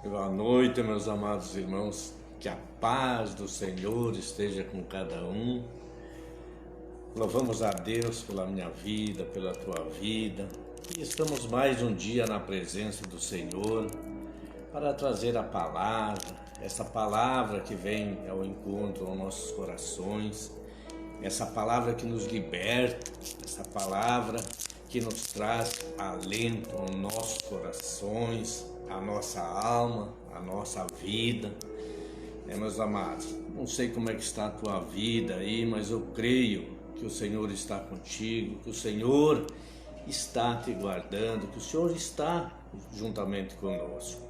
Boa noite, meus amados irmãos. Que a paz do Senhor esteja com cada um. Louvamos a Deus pela minha vida, pela tua vida. E estamos mais um dia na presença do Senhor para trazer a palavra, essa palavra que vem ao encontro aos nossos corações, essa palavra que nos liberta, essa palavra que nos traz alento aos nossos corações, a nossa alma, a nossa vida. Meus amados, não sei como é que está a tua vida aí, mas eu creio que o Senhor está contigo, que o Senhor está te guardando, que o Senhor está juntamente conosco.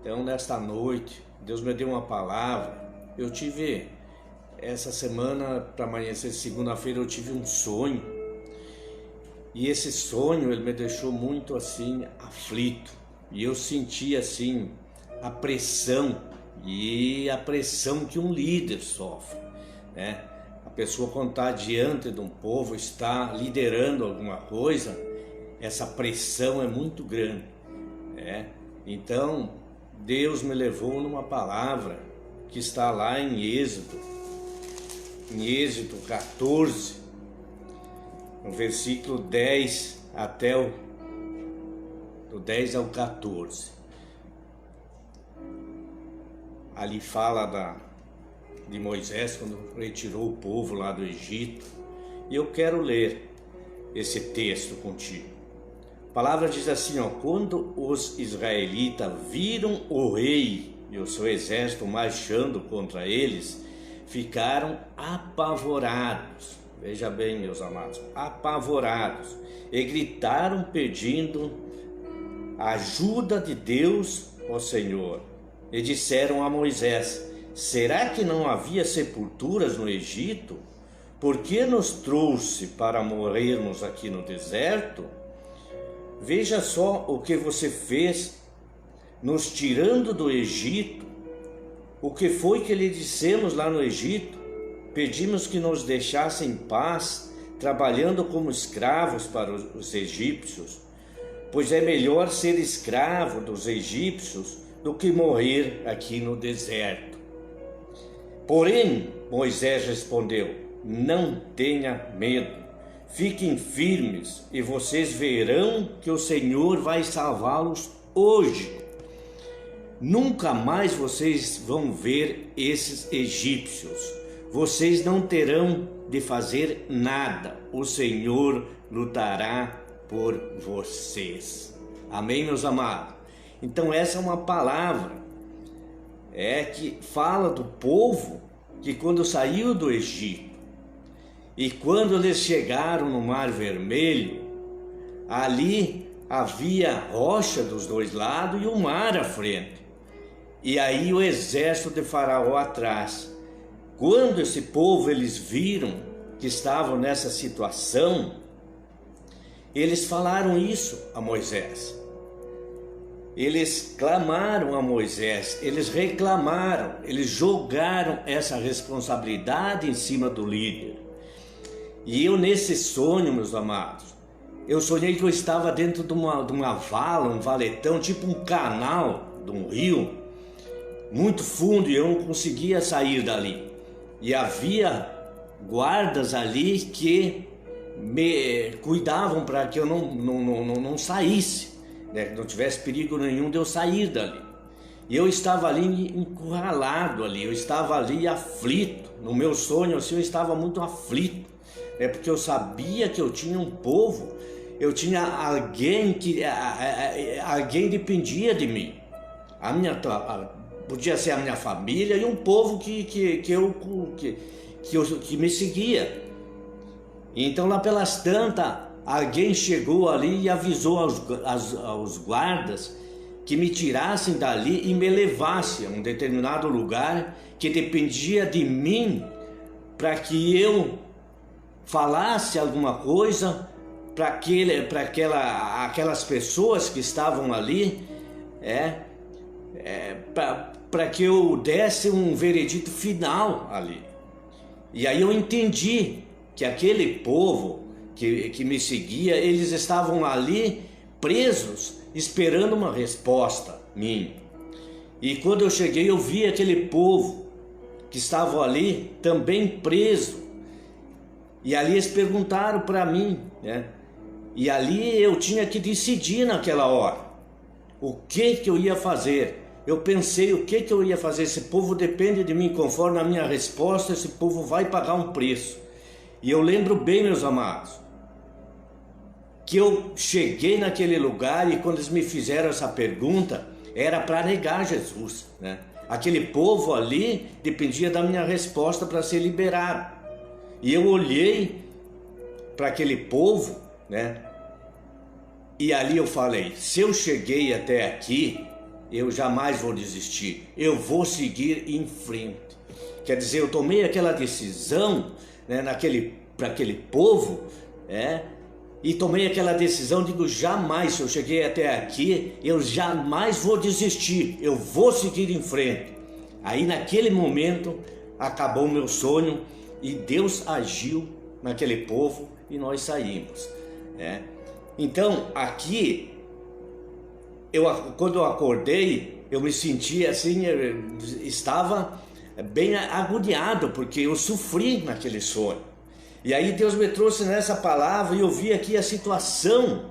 Então, nesta noite, Deus me deu uma palavra. Eu tive, essa semana, para amanhecer segunda-feira, eu tive um sonho. E esse sonho, ele me deixou muito assim, aflito. E eu senti assim, a pressão que um líder sofre, né? A pessoa, quando está diante de um povo, está liderando alguma coisa, essa pressão é muito grande, né? Então, Deus me levou numa palavra que está lá em Êxodo 14, no versículo 10 até do 10 ao 14. Ali fala de Moisés quando retirou o povo lá do Egito. E eu quero ler esse texto contigo. A palavra diz assim, quando os israelitas viram o rei e o seu exército marchando contra eles, ficaram apavorados. Veja bem, meus amados, apavorados, e gritaram pedindo ajuda de Deus, ó Senhor. E disseram a Moisés: será que não havia sepulturas no Egito? Por que nos trouxe para morrermos aqui no deserto? Veja só o que você fez, nos tirando do Egito. O que foi que lhe dissemos lá no Egito? Pedimos que nos deixassem em paz, trabalhando como escravos para os egípcios, pois é melhor ser escravo dos egípcios do que morrer aqui no deserto. Porém, Moisés respondeu: não tenha medo, fiquem firmes e vocês verão que o Senhor vai salvá-los hoje. Nunca mais vocês vão ver esses egípcios. Vocês não terão de fazer nada. O Senhor lutará por vocês. Amém, meus amados? Então essa é uma palavra que fala do povo que quando saiu do Egito e quando eles chegaram no Mar Vermelho, ali havia rocha dos dois lados e o mar à frente, e aí o exército de Faraó atrás. Quando esse povo eles viram que estavam nessa situação, eles falaram isso a Moisés. Eles clamaram a Moisés, eles reclamaram, eles jogaram essa responsabilidade em cima do líder. E eu, nesse sonho, meus amados, eu sonhei que eu estava dentro de uma vala, um valetão, tipo um canal de um rio, muito fundo, e eu não conseguia sair dali. E havia guardas ali que me cuidavam para que eu não saísse, né? Que não tivesse perigo nenhum de eu sair dali. E eu estava ali encurralado ali, eu estava ali aflito. No meu sonho assim, eu estava muito aflito, né? Porque eu sabia que eu tinha um povo, eu tinha alguém alguém dependia de mim. Podia ser a minha família e um povo que me seguia. Então lá pelas tantas, alguém chegou ali e avisou aos guardas que me tirassem dali e me levassem a um determinado lugar que dependia de mim, para que eu falasse alguma coisa para aquelas pessoas que estavam ali, para que eu desse um veredito final ali. E aí eu entendi que aquele povo que me seguia, eles estavam ali presos, esperando uma resposta minha. E quando eu cheguei, eu vi aquele povo que estava ali também preso. E ali eles perguntaram para mim, né? E ali eu tinha que decidir naquela hora o que eu ia fazer. Eu pensei o que eu ia fazer. Esse povo depende de mim, conforme a minha resposta, esse povo vai pagar um preço. E eu lembro bem, meus amados, que eu cheguei naquele lugar e quando eles me fizeram essa pergunta, era para negar Jesus, né? Aquele povo ali dependia da minha resposta para ser liberado. E eu olhei para aquele povo, né? E ali eu falei, se eu cheguei até aqui, eu jamais vou desistir, eu vou seguir em frente. Quer dizer, eu tomei aquela decisão, né, para aquele povo, e tomei aquela decisão, digo, jamais, se eu cheguei até aqui, eu jamais vou desistir, eu vou seguir em frente. Aí naquele momento, acabou o meu sonho, e Deus agiu naquele povo, e nós saímos, né? Então, aqui, quando eu acordei, eu me senti assim, estava bem agoniado, porque eu sofri naquele sonho. E aí Deus me trouxe nessa palavra e eu vi aqui a situação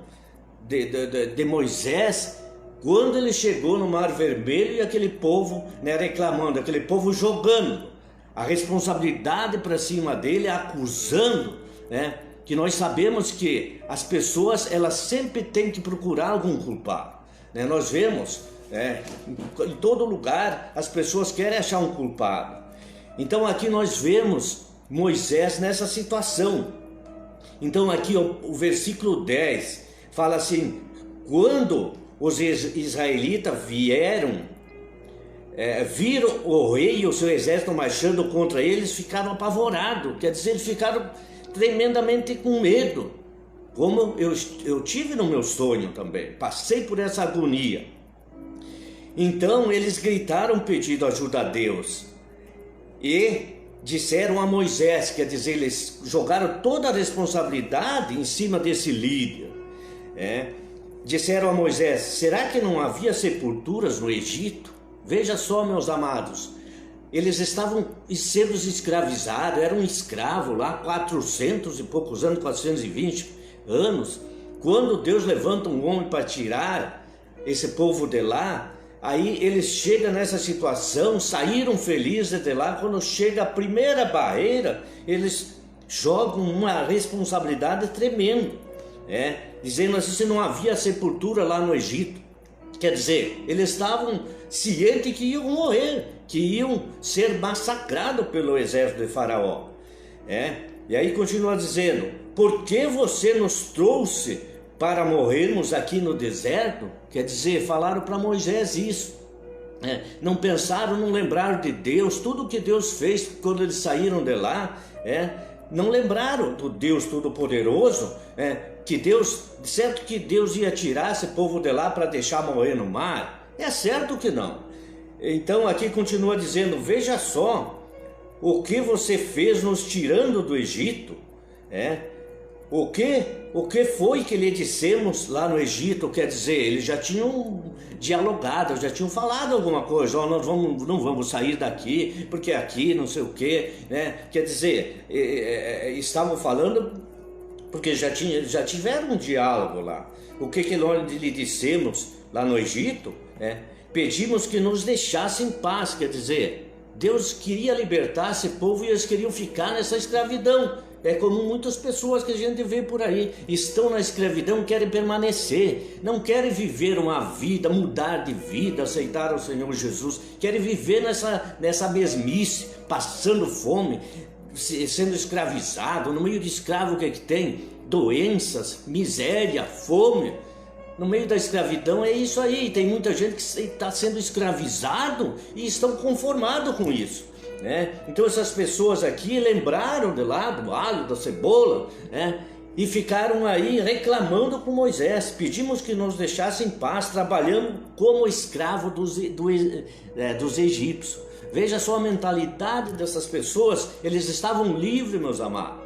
de Moisés, quando ele chegou no Mar Vermelho e aquele povo, né, reclamando, aquele povo jogando a responsabilidade para cima dele, acusando, né? Que nós sabemos que as pessoas, elas sempre têm que procurar algum culpado, né? Nós vemos, em todo lugar as pessoas querem achar um culpado. Então aqui nós vemos Moisés nessa situação. Então aqui o versículo 10 fala assim: quando os israelitas viram o rei e o seu exército marchando contra eles, ficaram apavorados. Quer dizer, eles ficaram tremendamente com medo, como eu tive no meu sonho também, passei por essa agonia. Então eles gritaram pedindo ajuda a Deus e disseram a Moisés, quer dizer, eles jogaram toda a responsabilidade em cima desse líder, disseram a Moisés, será que não havia sepulturas no Egito? Veja só, meus amados, eles estavam sendo escravizados, eram escravos lá 400 e poucos anos, 420 anos. Quando Deus levanta um homem para tirar esse povo de lá, aí eles chegam nessa situação, saíram felizes de lá. Quando chega a primeira barreira, eles jogam uma responsabilidade tremenda, dizendo assim, se não havia sepultura lá no Egito. Quer dizer, eles estavam cientes que iam morrer, que iam ser massacrados pelo exército de Faraó. E aí continua dizendo, por que você nos trouxe para morrermos aqui no deserto? Quer dizer, falaram para Moisés isso. Não pensaram, não lembraram de Deus, tudo que Deus fez quando eles saíram de lá, não lembraram do Deus Todo-Poderoso, que Deus, certo que Deus ia tirar esse povo de lá para deixar morrer no mar? É certo que não. Então aqui continua dizendo, veja só o que você fez nos tirando do Egito, o que foi que lhe dissemos lá no Egito? Quer dizer, eles já tinham dialogado, já tinham falado alguma coisa, nós não vamos sair daqui, porque aqui não sei o que, quer dizer, estavam falando porque já tiveram um diálogo lá. O que nós lhe dissemos lá no Egito? Pedimos que nos deixasse em paz, quer dizer, Deus queria libertar esse povo e eles queriam ficar nessa escravidão. É como muitas pessoas que a gente vê por aí, estão na escravidão, querem permanecer, não querem viver uma vida, mudar de vida, aceitar o Senhor Jesus, querem viver nessa mesmice, passando fome, sendo escravizado. No meio de escravo o que tem? Doenças, miséria, fome. No meio da escravidão é isso aí, tem muita gente que está sendo escravizado e estão conformados com isso, Então essas pessoas aqui lembraram de lá do alho, da cebola, e ficaram aí reclamando com Moisés, pedimos que nos deixasse em paz, trabalhando como escravo dos egípcios. Veja só a mentalidade dessas pessoas, eles estavam livres, meus amados,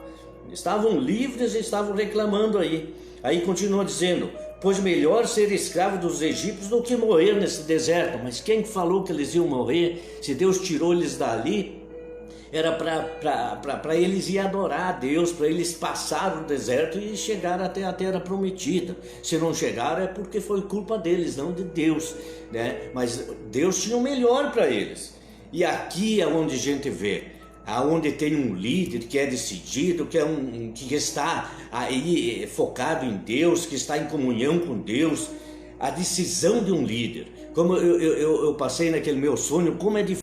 estavam livres e estavam reclamando aí. Aí continua dizendo, pois melhor ser escravo dos egípcios do que morrer nesse deserto. Mas quem falou que eles iam morrer? Se Deus tirou eles dali, era para eles ir adorar a Deus, para eles passar o deserto e chegar até a terra prometida. Se não chegaram é porque foi culpa deles, não de Deus, né? Mas Deus tinha o melhor para eles. E aqui é onde a gente vê, aonde tem um líder que é decidido, que está aí focado em Deus, que está em comunhão com Deus, a decisão de um líder. Como eu passei naquele meu sonho, como é difícil.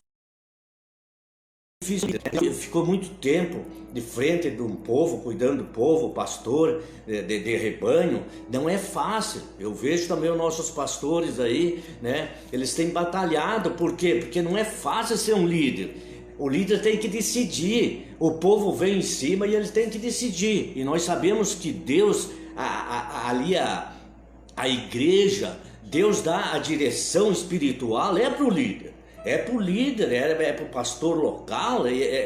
Ficou muito tempo de frente de um povo, cuidando do povo, pastor de rebanho, não é fácil. Eu vejo também os nossos pastores aí, né? Eles têm batalhado, por quê? Porque não é fácil ser um líder. O líder tem que decidir, o povo vem em cima e eles têm que decidir. E nós sabemos que Deus, a igreja, Deus dá a direção espiritual, é para o líder. É para o líder, é para o pastor local,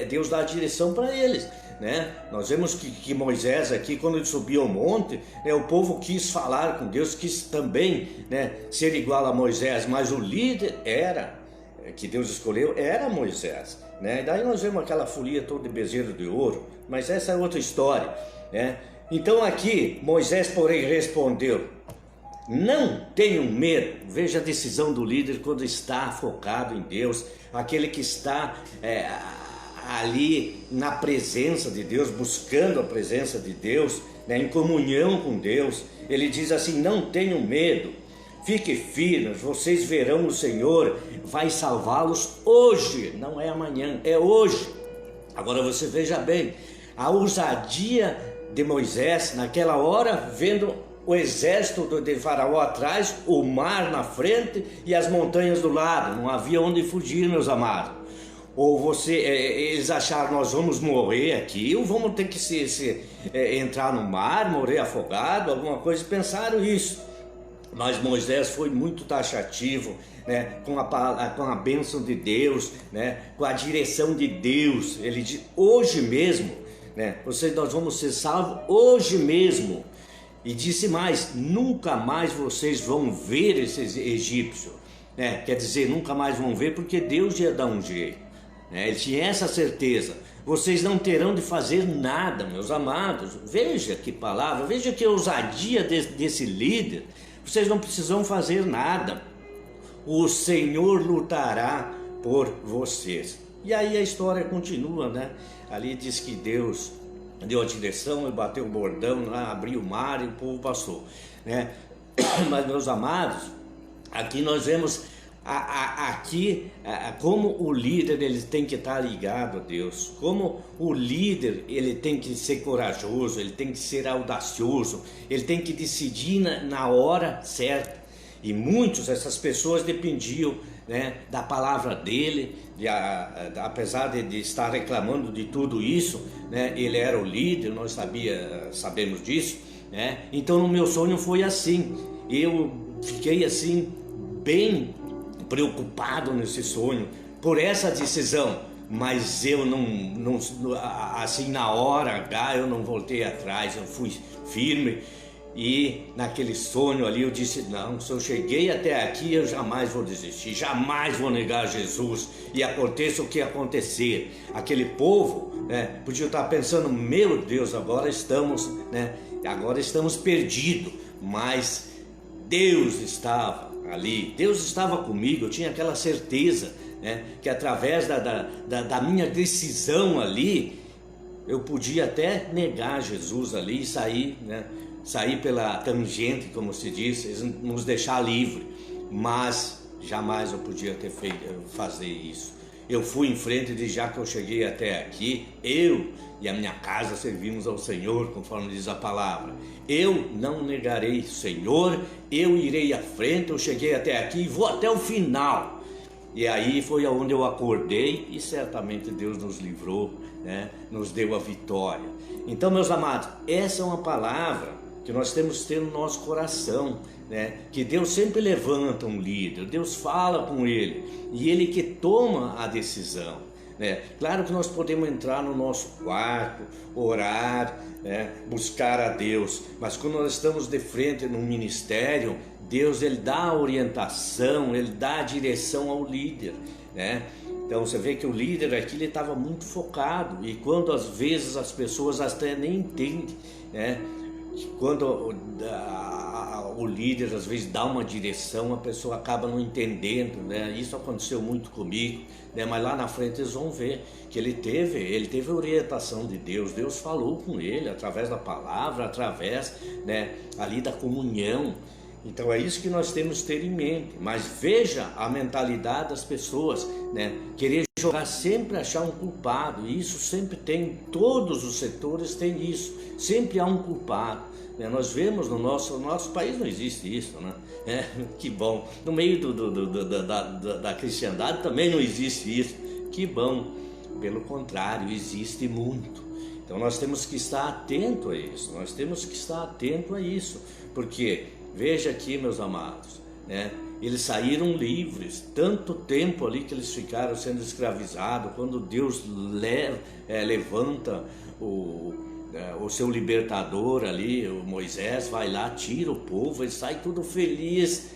Deus dá a direção para eles, né? Nós vemos que Moisés aqui, quando ele subiu ao monte, né, o povo quis falar com Deus, quis também, né, ser igual a Moisés, mas o líder que Deus escolheu, era Moisés, né? E daí nós vemos aquela folia toda de bezerro de ouro, mas essa é outra história, né? Então aqui, Moisés, porém, respondeu: não tenham medo. Veja a decisão do líder quando está focado em Deus, aquele que está ali na presença de Deus, buscando a presença de Deus, né, em comunhão com Deus. Ele diz assim: não tenham medo, fiquem firmes, vocês verão o Senhor, vai salvá-los hoje, não é amanhã, é hoje. Agora você veja bem, a ousadia de Moisés naquela hora, vendo o exército de Faraó atrás, o mar na frente e as montanhas do lado, não havia onde fugir, meus amados. Ou eles acharam: nós vamos morrer aqui, ou vamos ter que entrar no mar, morrer afogado, alguma coisa, pensaram isso. Mas Moisés foi muito taxativo, né, com a bênção de Deus, né, com a direção de Deus. Ele diz: hoje mesmo, né, nós vamos ser salvos hoje mesmo. E disse mais: nunca mais vocês vão ver esses egípcios, né? Quer dizer, nunca mais vão ver, porque Deus ia dar um jeito, né? Ele tinha essa certeza. Vocês não terão de fazer nada, meus amados. Veja que palavra, veja que ousadia desse líder. Vocês não precisam fazer nada, o Senhor lutará por vocês. E aí a história continua, né? Ali diz que Deus deu a direção e bateu o bordão lá, abriu o mar e o povo passou, né? Mas, meus amados, aqui nós vemos como o líder ele tem que estar ligado a Deus, como o líder ele tem que ser corajoso, ele tem que ser audacioso, ele tem que decidir na hora certa. E essas pessoas dependiam, né, da palavra dele, apesar de estar reclamando de tudo isso, né, ele era o líder, nós sabemos disso, né? Então no meu sonho foi assim, eu fiquei assim bem preocupado nesse sonho por essa decisão, mas eu não assim na hora H eu não voltei atrás, eu fui firme. E naquele sonho ali eu disse: não, se eu cheguei até aqui, eu jamais vou desistir, jamais vou negar Jesus, e aconteça o que acontecer. Aquele povo, né, podia estar pensando: meu Deus, agora estamos perdidos. Mas Deus estava ali, Deus estava comigo. Eu tinha aquela certeza, né, que através da minha decisão ali, eu podia até negar Jesus ali e sair, né, sair pela tangente, como se diz, nos deixar livre, mas jamais eu podia fazer isso. Eu fui em frente de já que eu cheguei até aqui, eu e a minha casa servimos ao Senhor, conforme diz a palavra. Eu não negarei o Senhor, eu irei à frente, eu cheguei até aqui e vou até o final. E aí foi aonde eu acordei e certamente Deus nos livrou, né? Nos deu a vitória. Então, meus amados, essa é uma palavra que nós temos que ter no nosso coração, né? Que Deus sempre levanta um líder, Deus fala com ele, e ele que toma a decisão, né? Claro que nós podemos entrar no nosso quarto, orar, né? Buscar a Deus, mas quando nós estamos de frente num ministério, Deus, ele dá a orientação, ele dá a direção ao líder, né? Então você vê que o líder aqui, ele estava muito focado, e quando às vezes as pessoas até nem entendem, né? Quando o líder às vezes dá uma direção, a pessoa acaba não entendendo, né? Isso aconteceu muito comigo, né? Mas lá na frente eles vão ver que ele teve a orientação de Deus. Deus falou com ele através da palavra, através, né, ali da comunhão. Então é isso que nós temos que ter em mente. Mas veja a mentalidade das pessoas, né? Querer jogar, sempre achar um culpado. E isso sempre tem, todos os setores têm isso. Sempre há um culpado, né? Nós vemos no nosso país não existe isso, né? Que bom. No meio da cristiandade também não existe isso. Que bom. Pelo contrário, existe muito. Então nós temos que estar atento a isso. Nós temos que estar atento a isso. Porque veja aqui, meus amados, né? Eles saíram livres, tanto tempo ali que eles ficaram sendo escravizados. Quando Deus levanta o seu libertador ali, o Moisés, vai lá, tira o povo, eles saem tudo felizes,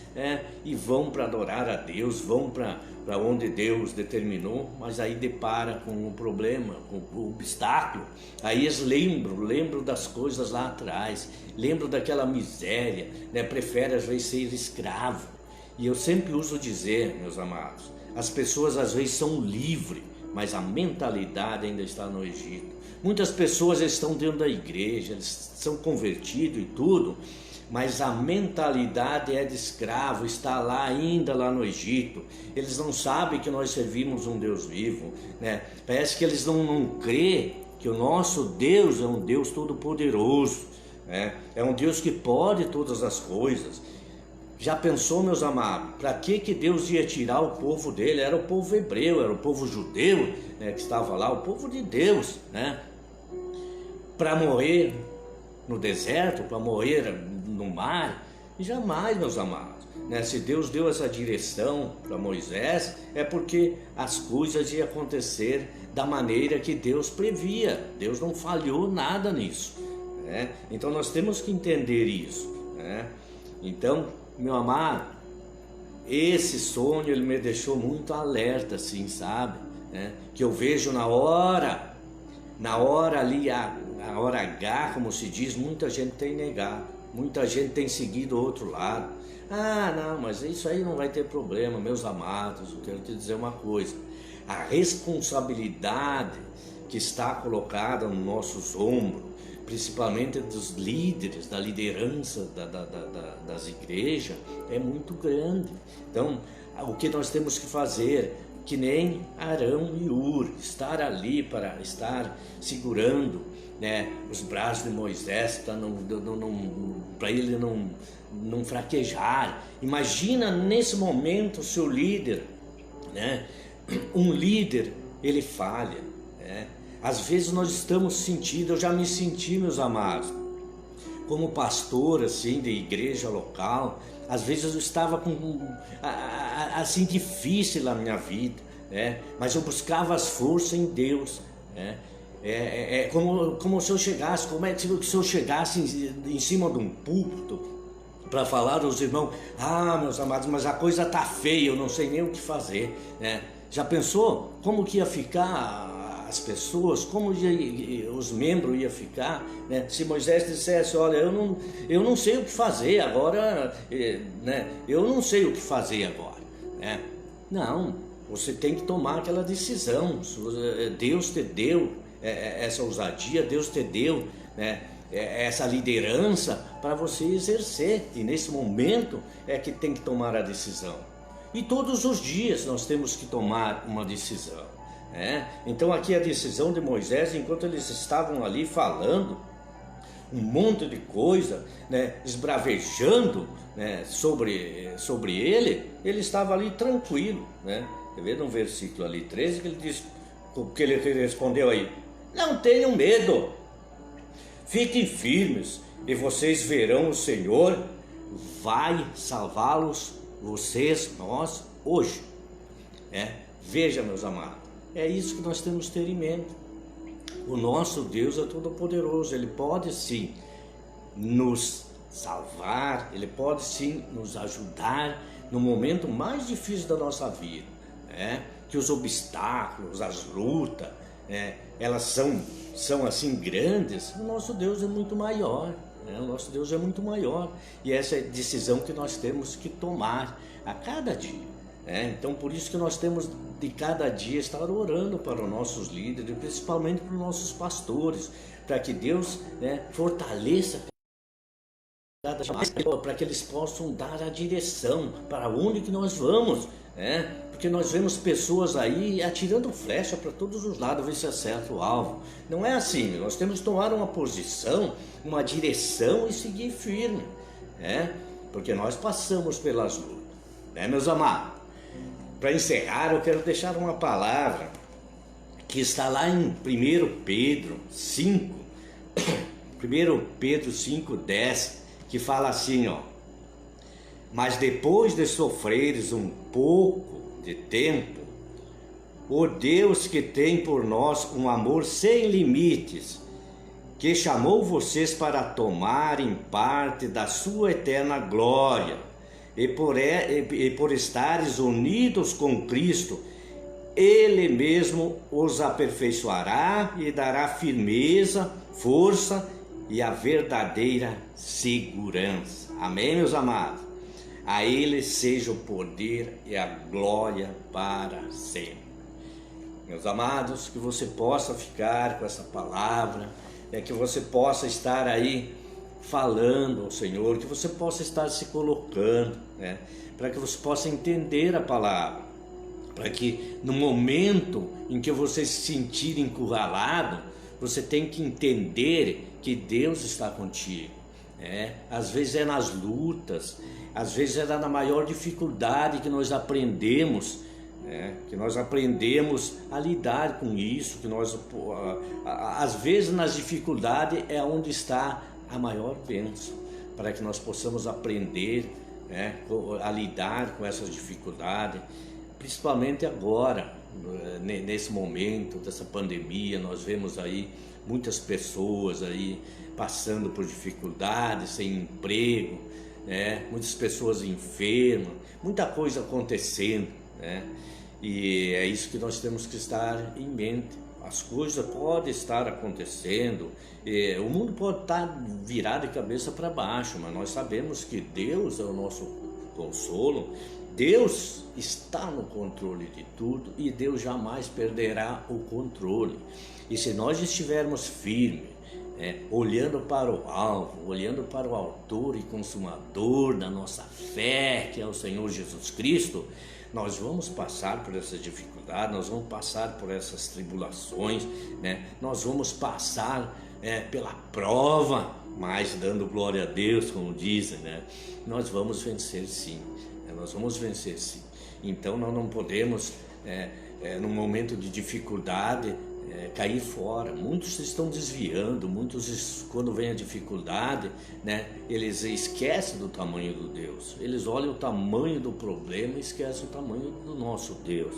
e vão para adorar a Deus, vão para onde Deus determinou, mas aí depara com um problema, com o obstáculo. Aí eles lembram das coisas lá atrás, lembram daquela miséria, né? Prefere às vezes ser escravo. E eu sempre uso dizer, meus amados, as pessoas às vezes são livres, mas a mentalidade ainda está no Egito. Muitas pessoas estão dentro da igreja, eles são convertidos e tudo, mas a mentalidade é de escravo, está lá ainda lá no Egito. Eles não sabem que nós servimos um Deus vivo, né? Parece que eles não crêem que o nosso Deus é um Deus todo-poderoso, né? É um Deus que pode todas as coisas. Já pensou, meus amados, para que Deus ia tirar o povo dele? Era o povo hebreu, era o povo judeu, né, que estava lá, o povo de Deus, né? Para morrer no deserto, para morrer no mar? Jamais, meus amados, né? Se Deus deu essa direção para Moisés, é porque as coisas iam acontecer da maneira que Deus previa. Deus não falhou nada nisso, né? Então nós temos que entender isso, né? Então, meu amado, esse sonho ele me deixou muito alerta, assim, sabe, né? Que eu vejo na hora ali, a hora H, como se diz, muita gente tem negado, muita gente tem seguido o outro lado. Ah, não, mas isso aí não vai ter problema, meus amados. Eu quero te dizer uma coisa: a responsabilidade que está colocada nos nossos ombros, principalmente dos líderes, da liderança das igrejas, é muito grande. Então, o que nós temos que fazer, que nem Arão e Hur, estar ali para estar segurando, né, os braços de Moisés, para ele não fraquejar. Imagina nesse momento o seu líder, né? Um líder, ele falha, né? Às vezes nós estamos sentindo, eu já me senti, meus amados, como pastor assim de igreja local. Às vezes eu estava assim difícil na minha vida, né? Mas eu buscava as forças em Deus, né? Como se eu chegasse, como é se eu chegasse em cima de um púlpito para falar aos irmãos: ah, meus amados, mas a coisa está feia, eu não sei nem o que fazer, né? Já pensou como que ia ficar as pessoas, como os membros iam ficar, né? Se Moisés dissesse: olha, eu não sei o que fazer agora, né? Eu não sei o que fazer agora, né? Não, você tem que tomar aquela decisão. Deus te deu essa ousadia, Deus te deu, né, essa liderança para você exercer, e nesse momento é que tem que tomar a decisão. E todos os dias nós temos que tomar uma decisão, né? Então aqui a decisão de Moisés, enquanto eles estavam ali falando um monte de coisa, né, esbravejando, né, sobre ele estava ali tranquilo, né? Você vê no versículo ali 13 que ele diz, que ele respondeu aí: não tenham medo, fiquem firmes e vocês verão o Senhor vai salvá-los, vocês, nós, hoje. Veja, meus amados, É isso que nós temos que ter em mente. O nosso Deus é todo-poderoso, Ele pode sim nos salvar, Ele pode sim nos ajudar no momento mais difícil da nossa vida, né? Que os obstáculos, as lutas, elas são assim grandes. O nosso Deus é muito maior, né? O nosso Deus é muito maior, e essa é a decisão que nós temos que tomar a cada dia. Então por isso que nós temos de cada dia estar orando para os nossos líderes, principalmente para os nossos pastores, para que Deus fortaleça cada mais, para que eles possam dar a direção para onde que nós vamos, porque nós vemos pessoas aí atirando flecha para todos os lados, ver se acerta o alvo. Não é assim, nós temos que tomar uma posição, uma direção e seguir firme, porque nós passamos pelas lutas, meus amados. Para encerrar, eu quero deixar uma palavra que está lá em 1 Pedro 5, 1 Pedro 5:10, que fala assim, mas depois de sofreres um pouco de tempo, o Deus que tem por nós um amor sem limites, que chamou vocês para tomarem parte da sua eterna glória, e por estares unidos com Cristo, Ele mesmo os aperfeiçoará e dará firmeza, força e a verdadeira segurança. Amém, meus amados? A Ele seja o poder e a glória para sempre. Meus amados, que você possa ficar com essa palavra, que você possa estar aí falando ao Senhor, que você possa estar se colocando, para que você possa entender a palavra, para que no momento em que você se sentir encurralado, você tem que entender que Deus está contigo. Às vezes é nas lutas, às vezes é na maior dificuldade que nós aprendemos, a lidar com isso, às vezes nas dificuldades é onde está a maior bênção, para que nós possamos aprender a lidar com essas dificuldades, principalmente agora, nesse momento dessa pandemia. Nós vemos aí muitas pessoas aí passando por dificuldades, sem emprego, muitas pessoas enfermas, muita coisa acontecendo, e é isso que nós temos que estar em mente. As coisas podem estar acontecendo, o mundo pode estar virado de cabeça para baixo, mas nós sabemos que Deus é o nosso consolo, Deus está no controle de tudo e Deus jamais perderá o controle. E se nós estivermos firmes, olhando para o alvo, olhando para o autor e consumador da nossa fé, que é o Senhor Jesus Cristo, nós vamos passar por essas dificuldades, nós vamos passar por essas tribulações, nós vamos passar pela prova, mas dando glória a Deus, como dizem, nós vamos vencer sim, nós vamos vencer sim. Então nós não podemos, num momento de dificuldade, cair fora. Muitos se estão desviando, muitos, quando vem a dificuldade, eles esquecem do tamanho do Deus, eles olham o tamanho do problema e esquecem o tamanho do nosso Deus,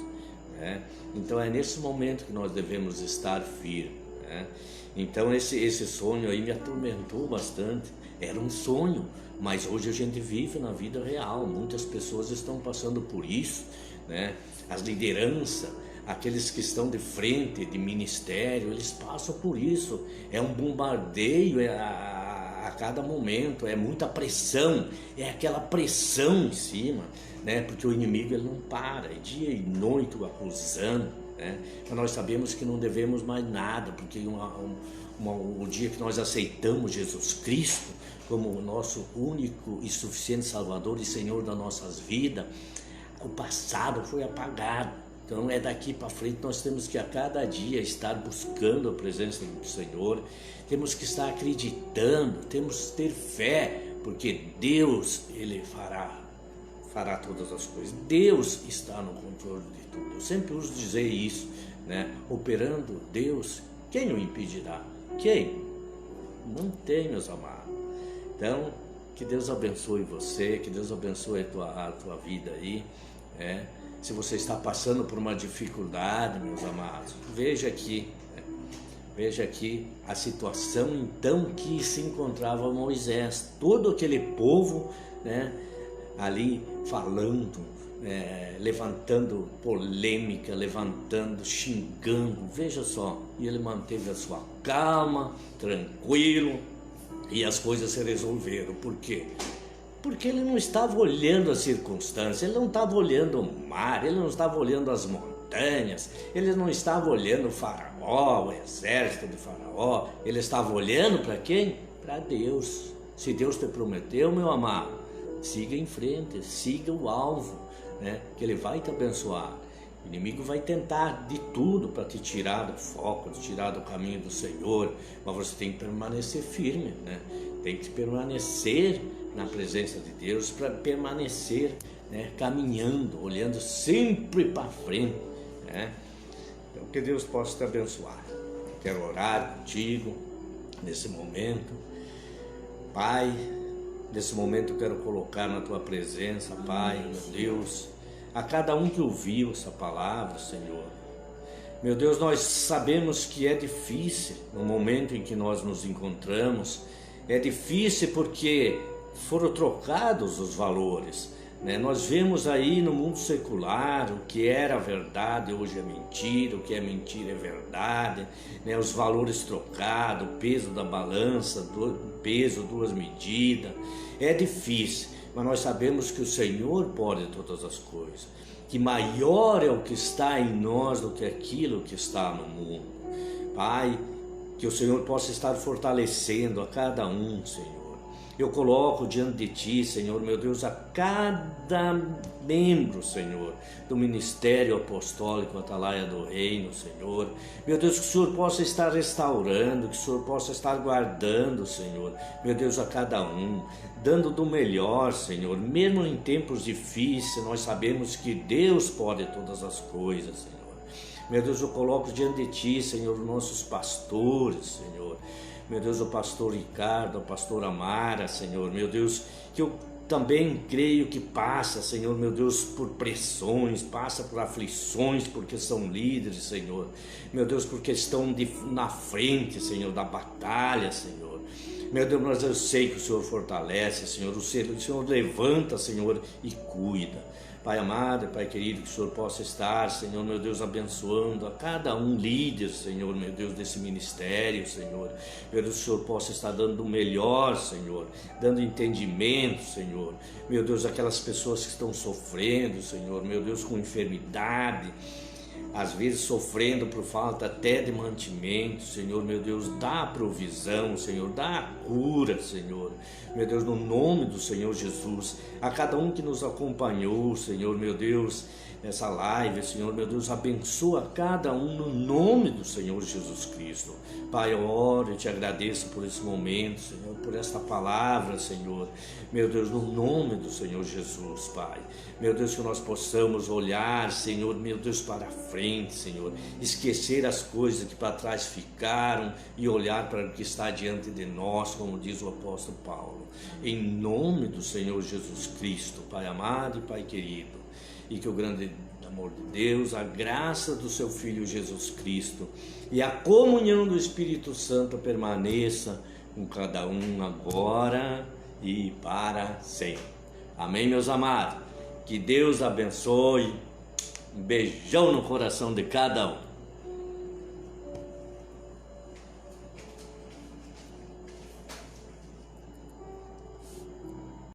Então é nesse momento que nós devemos estar firmes, Então esse sonho aí me atormentou bastante. Era um sonho, mas hoje a gente vive na vida real. Muitas pessoas estão passando por isso, As lideranças, aqueles que estão de frente de ministério, eles passam por isso. É um bombardeio a cada momento, é muita pressão, é aquela pressão em cima, porque o inimigo ele não para, é dia e noite acusando, Mas nós sabemos que não devemos mais nada, porque o dia que nós aceitamos Jesus Cristo como o nosso único e suficiente Salvador e Senhor das nossas vidas, o passado foi apagado. Então é daqui para frente nós temos que a cada dia estar buscando a presença do Senhor, temos que estar acreditando, temos que ter fé, porque Deus, Ele fará todas as coisas. Deus está no controle de tudo. Eu sempre uso dizer isso, Operando Deus, quem o impedirá? Quem? Não tem, meus amados. Então, que Deus abençoe você, que Deus abençoe a tua vida aí, Se você está passando por uma dificuldade, meus amados, veja aqui a situação então que se encontrava Moisés, todo aquele povo, né, ali falando, levantando polêmica, xingando, veja só, e ele manteve a sua calma, tranquilo, e as coisas se resolveram. Por quê? Porque ele não estava olhando as circunstâncias, ele não estava olhando o mar, ele não estava olhando as montanhas, ele não estava olhando o faraó, o exército de faraó, ele estava olhando para quem? Para Deus. Se Deus te prometeu, meu amado, siga em frente, siga o alvo, né? Que ele vai te abençoar. O inimigo vai tentar de tudo para te tirar do foco, te tirar do caminho do Senhor, mas você tem que permanecer firme, né? Tem que permanecer na presença de Deus, para permanecer, né, caminhando, olhando sempre para frente, né? Então, que Deus possa te abençoar. Quero orar contigo nesse momento, Pai. Nesse momento eu quero colocar na tua presença, Pai, meu Deus, a cada um que ouviu essa palavra, Senhor. Meu Deus, nós sabemos que é difícil no momento em que nós nos encontramos, é difícil porque foram trocados os valores, né? Nós vemos aí no mundo secular o que era verdade hoje é mentira, o que é mentira é verdade, né? Os valores trocados, o peso da balança, peso, duas medidas. É difícil, mas nós sabemos que o Senhor pode todas as coisas, que maior é o que está em nós do que aquilo que está no mundo. Pai, que o Senhor possa estar fortalecendo a cada um, Senhor. Eu coloco diante de Ti, Senhor, meu Deus, a cada membro, Senhor, do Ministério Apostólico Atalaia do Reino, Senhor. Meu Deus, que o Senhor possa estar restaurando, que o Senhor possa estar guardando, Senhor, meu Deus, a cada um, dando do melhor, Senhor. Mesmo em tempos difíceis, nós sabemos que Deus pode todas as coisas, Senhor. Meu Deus, eu coloco diante de Ti, Senhor, nossos pastores, Senhor. Meu Deus, o pastor Ricardo, a pastora Mara, Senhor, meu Deus, que eu também creio que passa, Senhor, meu Deus, por pressões, passa por aflições, porque são líderes, Senhor, meu Deus, porque estão na frente, Senhor, da batalha, Senhor. Meu Deus, mas eu sei que o Senhor fortalece, Senhor, o Senhor levanta, Senhor, e cuida. Pai amado, Pai querido, que o Senhor possa estar, Senhor, meu Deus, abençoando a cada um líder, Senhor, meu Deus, desse ministério, Senhor. Meu Deus, que o Senhor possa estar dando o melhor, Senhor, dando entendimento, Senhor. Meu Deus, aquelas pessoas que estão sofrendo, Senhor, meu Deus, com enfermidade, às vezes sofrendo por falta até de mantimento, Senhor, meu Deus, dá a provisão, Senhor, dá a cura, Senhor, meu Deus, no nome do Senhor Jesus, a cada um que nos acompanhou, Senhor, meu Deus, nessa live, Senhor, meu Deus, abençoa cada um no nome do Senhor Jesus Cristo. Pai, eu oro e te agradeço por esse momento, Senhor, por esta palavra, Senhor, meu Deus, no nome do Senhor Jesus, Pai, meu Deus, que nós possamos olhar, Senhor, meu Deus, para frente, Senhor, esquecer as coisas que para trás ficaram e olhar para o que está diante de nós, como diz o apóstolo Paulo, em nome do Senhor Jesus Cristo, Pai amado e Pai querido, e que o grande amor de Deus, a graça do seu Filho Jesus Cristo e a comunhão do Espírito Santo permaneça com cada um agora e para sempre. Amém, meus amados? Que Deus abençoe. Um beijão no coração de cada um.